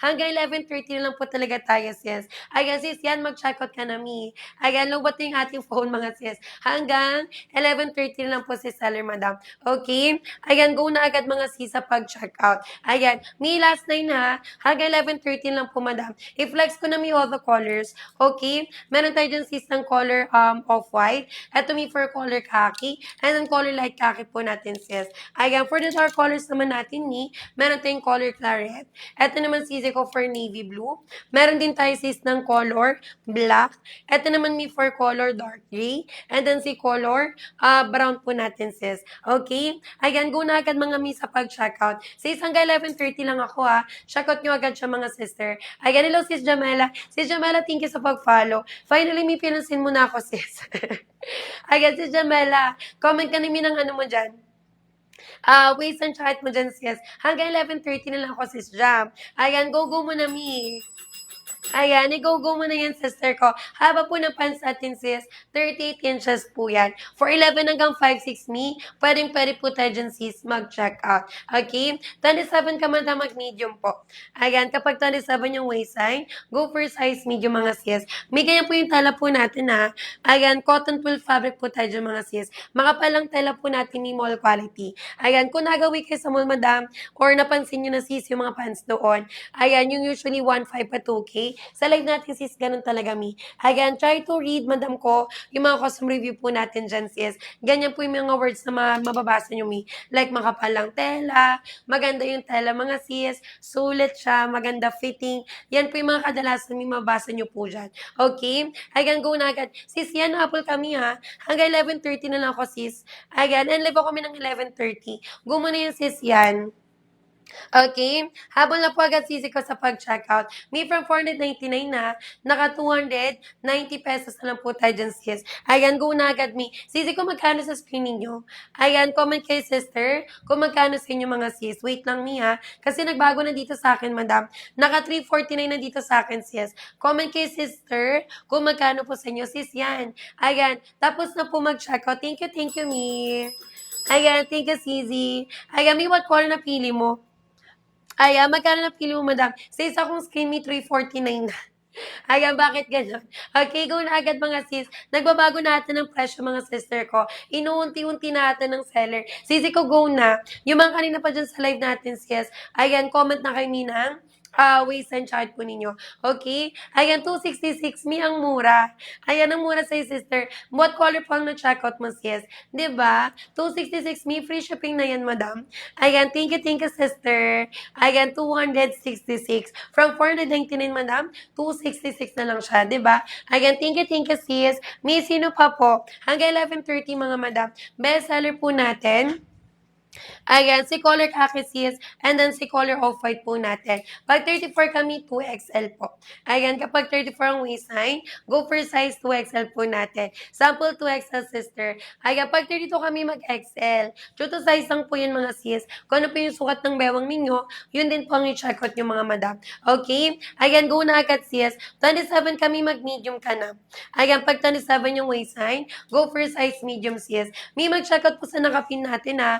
Hanggang 11:30 na lang po talaga tayo, sis. Ayan, sis, yan, mag-checkout ka na, mi. Ayan, lowbat na yung ating phone, mga sis. Hanggang 11:30 na lang po si seller, madam. Okay? Ayan, go na agad, mga sis, sa pag-checkout. Ayan, mi, last nine, ha. Hanggang 11:30 lang po, madam. I-flex ko na, mi, all the colors. Okay? Meron tayo dyan, sis, ng color off-white. Ito, mi, for color khaki. And then, color light khaki po natin, sis. Ayan, for the dark colors naman natin, mi, meron tayong color claret. Ito naman sisi ko for navy blue. Meron din tayo sis ng color black. Ito naman mi for color dark gray. And then si color brown po natin sis. Okay? Ayan, go na agad mga mi sa pag-checkout. Sis, hanggang 11:30 lang ako ha. Checkout nyo agad siya mga sister. Ayan, hello sis Jamela. Sis Jamela, thank you sa pag-follow. Finally, may pinansin mo na ako sis. Ayan, sis Jamela. Comment ka namin ng ano mo dyan. Waste and chat mo dyan, sis. Hanggang 11:30 na lang ako, sis Jam. Ayan, go-go mo na, mi. Ayan, i-go-go mo na yan, sister ko. Haba po ng pants natin, sis. 38 inches po yan. For 11 hanggang 5'6", me, pwedeng-pwede po tayo dyan, sis, mag-check out. Okay? 27 ka man na mag-medium po. Ayan, kapag 27 yung waistline, go for size medium, mga sis. May ganyan po yung tela po natin, ha. Ayan, cotton wool fabric po tayo dyan, mga sis. Makapalang tela po natin ni mall quality. Ayan, kung nagawi kayo sa mall, madam, or napansin nyo na, sis, yung mga pants doon, ayan, yung usually 1.5 pa 2K, sa live natin, sis, ganun talaga, mi. Again, try to read, madam ko, yung mga custom review po natin dyan, sis. Ganyan po yung mga words na mababasa nyo, mi. Like, makapalang tela, maganda yung tela, mga sis, sulit siya, maganda fitting. Yan po yung mga kadalasan, mi, mababasa nyo po dyan. Okay? Again, go na agad. Sis, yan, apple kami, ha. Hanggang 11:30 na lang ako, sis. Again, and live ako kami ng 11:30. Go mo na yung sis, yan. Okay? Habol na po agad sisi ko sa pag-checkout. May from 499 na, naka 290 pesos na lang po tayo dyan, sis. Ayan, go na agad, mi. Sisi ko magkano sa screen ninyo. Ayan, comment kay sister kung magkano sa inyo mga sis. Wait lang, mi, ha. Kasi nagbago na dito sa akin, madam. Naka 349 na dito sa akin, sis. Comment kay sister kung magkano po sa inyo, sis. Yan. Ayan, tapos na po mag-checkout. Thank you, mi. Ayan, thank you, Sisi. Ayan, mi, what color na pili mo? Ay, magkano na napili mo, madam? Sa isa kong screen me, 349 na. Ayan, bakit gano'n? Okay, go na agad mga sis. Nagbabago natin ng presyo mga sister ko. Inuunti-unti natin ng seller. Sisi ko, go na. Yung mga kanina pa dyan sa live natin, sis. Ayan, comment na kay Minang. Waste and chart po ninyo. Okay? Ayan, 266 mi ang mura. Ayan, ang mura sa'yo, sister. What color po ang na-checkout mo, sis? Diba? 266 mi, free shipping na yan, madam. Ayan, thank you, sister. Ayan, 266. From 499, madam, 266 na lang siya, di ba? Ayan, thank you, sis. May sino pa po? Hanggang 11:30, mga madam. Bestseller po natin. Ayan, si color khaki sis, and then si color off-white po natin. Pag 34 kami, 2XL po. Ayan, kapag 34 ang waistline, go for size 2XL po natin. Sample 2XL, sister. Ayan, pag 32 kami, mag-XL. True to size lang po yun, mga sis. Kung ano po yung sukat ng bewang ninyo, yun din po ang i-check out yung mga madam. Okay? Ayan, go na agad, sis. 27 kami, mag-medium ka na. Ayan, pag 27 yung waistline, go for size medium, sis. May mag-check out po sa nakapin natin, ha.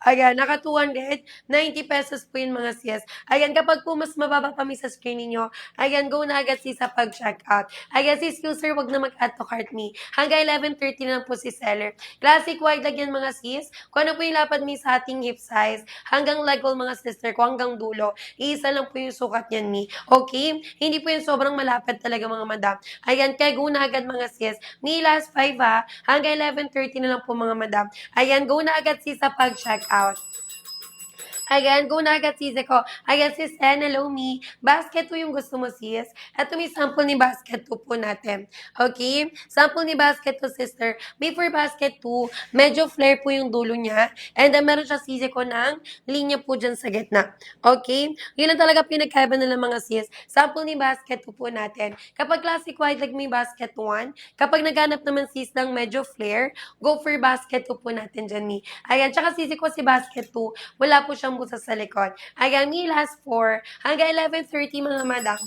Ayan, naka 290 pesos po yun, mga sis. Ayan, kapag po mas mababa kami sa screen ninyo, ayan, go na agad sis sa pag-check out. Ayan, sis user, wag na mag-add to cart me. Hanggang 11:30 na lang po si seller. Classic wide lag yan, mga sis. Kung ano po yung lapad mi sa ating hip size, hanggang leg wall, mga sister ko, hanggang dulo. Iisa lang po yung sukat niyan, mi. Okay? Hindi po yung sobrang malapad talaga, mga madam. Ayan, kaya go na agad, mga sis. Mi last 5 ha, hanggang 11:30 na lang po, mga madam. Ayan, go na agad sis sa pag-check out. Ayan, go na agad sis ko. Ayan, sis Sen, hello me. Basket 2 yung gusto mo, sis. Ito may sample ni basket 2 po natin. Okay? Sample ni basket 2, sister. May for basket 2, medyo flare po yung dulo niya. And then, meron siya sis ko ng linya po dyan sa gitna. Okay? Yun ang talaga pinagkaiba nila, mga sis. Sample ni basket 2 po natin. Kapag classic white, like may basket 1. Kapag naghanap naman sis ng medyo flare, go for basket 2 po natin dyan, mi. Ayan, tsaka sis ko si basket 2, wala po siyang busa sa likod. Ayan, mi last 4, hanggang 11:30, mga madam.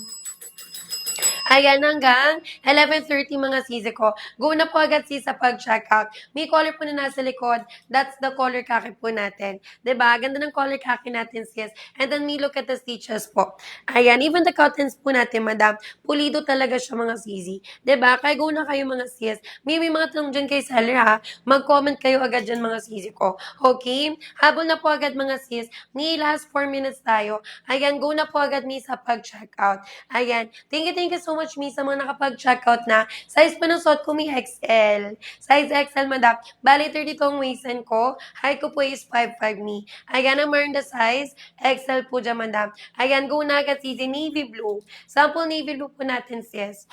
Ayan, hanggang 11:30 mga sisi ko. Go na po agad sis sa pag-checkout. May color po na nasa likod. That's the color kaki po natin. 'Di ba? Ganda ng color kaki natin sis. And then may look at the stitches po. Ayan, even the cottons po natin, madam. Pulido talaga siya mga sisi. 'Di ba? Kaya go na kayo mga sis. May mga tanong dyan kay seller ha. Mag-comment kayo agad dyan mga sisi ko. Okay? Habol na po agad mga sis. May last 4 minutes tayo. Ayan, go na po agad mi sa pag-checkout. Ayan. Thank you so much, mi, sa mga nakapag-checkout na. Size pa ng suot ko, may XL. Size XL, madam. Bali, 32 ang waistline ko. Height ko po is 5'5", mi. Ayan, ang the size. XL po dyan, madam. Ayan, go na agad, si navy blue. Sample navy blue po natin, sis.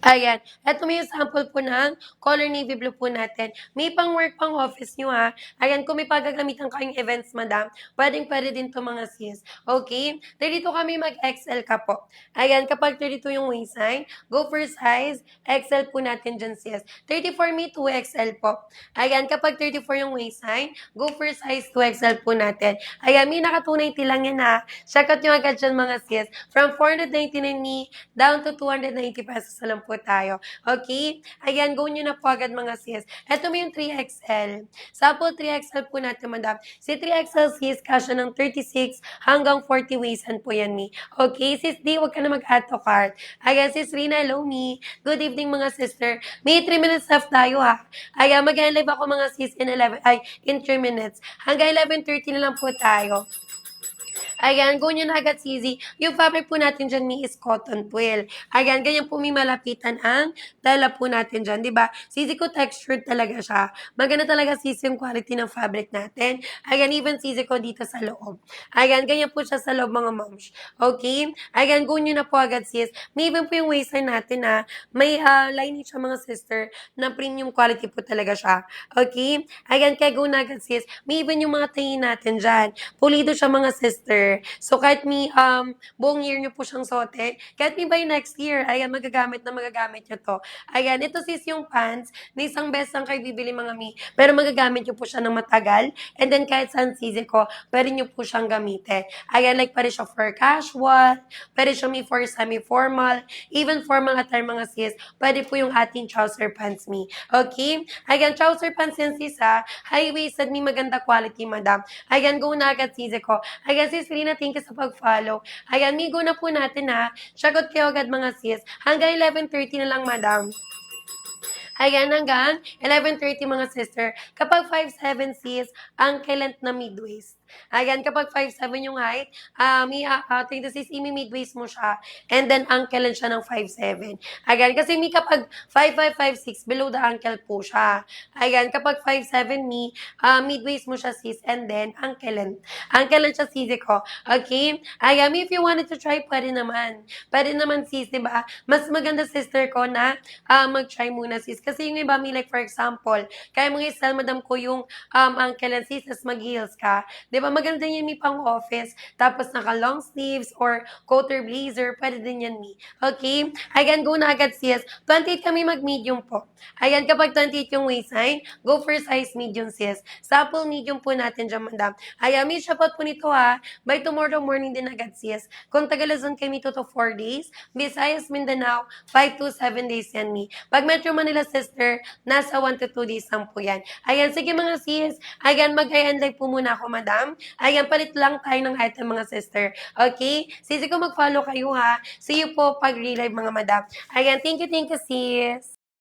Ayan. Eto may sample po ng color navy blue po natin. May pang work pang office nyo ha. Ayan, kung may pagagamitan kayong events, madam, pwede din to mga sis. Okay? 32 kami mag-XL ka po. Ayan, kapag 32 yung waistline, go for size. XL po natin dyan sis. 34 me 2XL po. Ayan, kapag 34 yung waistline, go for size 2XL po natin. Ayan, may naka 290 lang yan ha. Check out nyo agad dyan mga sis. From 499 me down to 290 pesos na lang po tayo. Okay? Ayan, go nyo na po agad mga sis. Ito mo yung 3XL. Sample 3XL po natin, madam. Si 3XL sis, kasya ng 36 hanggang 40 waistan po yan, mi. Okay, sis D, huwag ka na mag-add to cart. Ayan, sis Rina, hello, mi. Good evening, mga sister. May 3 minutes left tayo, ha. Ayan, mag-live ako mga sis in 3 minutes. Hanggang 11:30 na lang po tayo. Ayan, go nyo na agad, Sisi. Yung fabric po natin dyan, mi, is cotton twill. Ayan, ganyan po may malapitan ang tela po natin dyan, di ba? Sisi ko textured talaga siya. Maganda talaga, Sisi, yung quality ng fabric natin. Ayan, even Sisi ko dito sa loob. Ayan, ganyan po siya sa loob, mga moms. Okay? Ayan, go nyo na po agad, sis. May even po yung waistline natin, na may lining siya, mga sister, na premium quality po talaga siya. Okay? Ayan, kaya go na agad, sis. May even yung mga tayin natin dyan. Pulido siya, mga sister. So, kahit may buong year nyo po siyang suotin, kahit may by next year, ayan, magagamit nyo to. Ayan, ito sis yung pants, na isang beses lang kayo bibili, mga mi, pero magagamit nyo po siya ng matagal, and then kahit saan season ko, pwede nyo po siyang gamitin. Ayan, like, pwede siya for casual, pwede siya may for semi-formal, even formal attire, mga sis, pwede po yung ating trouser pants, mi. Okay? Ayan, trouser pants yan, sis, ha. High-waisted, may maganda quality, madam. Ayan, go na agad, sis ko. Ayan, sis Rina, thank you sa pag-follow. Ayan, migo na po natin, ha. Sagot kayo agad, mga sis. Hanggang 11:30 na lang, madam. Ayan, hanggang 11:30 mga sister. Kapag 5'7" sis, ankle length na mid-waist. Ayan, kapag 5'7" yung height, may 26 imi-mid-waist mo siya. And then, ankle length siya ng 5'7". Ayan, kasi may kapag 5'5", 5'6", below the ankle po siya. Ayan, kapag 5'7", mid-waist mo siya sis, and then, ankle length. Ankle length siya sis ko. Okay? Ayan, if you wanted to try, pwede naman. Pwede naman sis, diba? Mas maganda sister ko na mag-try muna sis. Kasi yung iba, may like for example, kaya mga style, madam ko yung ankle and sis, as mag-heels ka. Di ba, maganda yan, mi, pang office. Tapos naka long sleeves or coat or blazer, pwede din yan, mi. Okay? Ayan, go na agad sis. 28 kami mag-medium po. Ayan, kapag 28 yung waistline, go for size medium sis. Sample medium po natin dyan, madam. Ayan, may shopot po nito ha. By tomorrow morning din agad sis. Kung Tagalazon kami 2 to 4 days, Visayas, Mindanao, 5 to 7 days yan, mi. Pag Metro Manila, sister, nasa 1 to 2 days lang po yan. Ayan, sige mga sis. Ayan, mag-i-live po muna ako, madam. Ayan, palit lang tayo ng item, mga sister. Okay? Sisi ko mag-follow kayo ha. See you po pag relive, mga madam. Ayan, thank you, sis.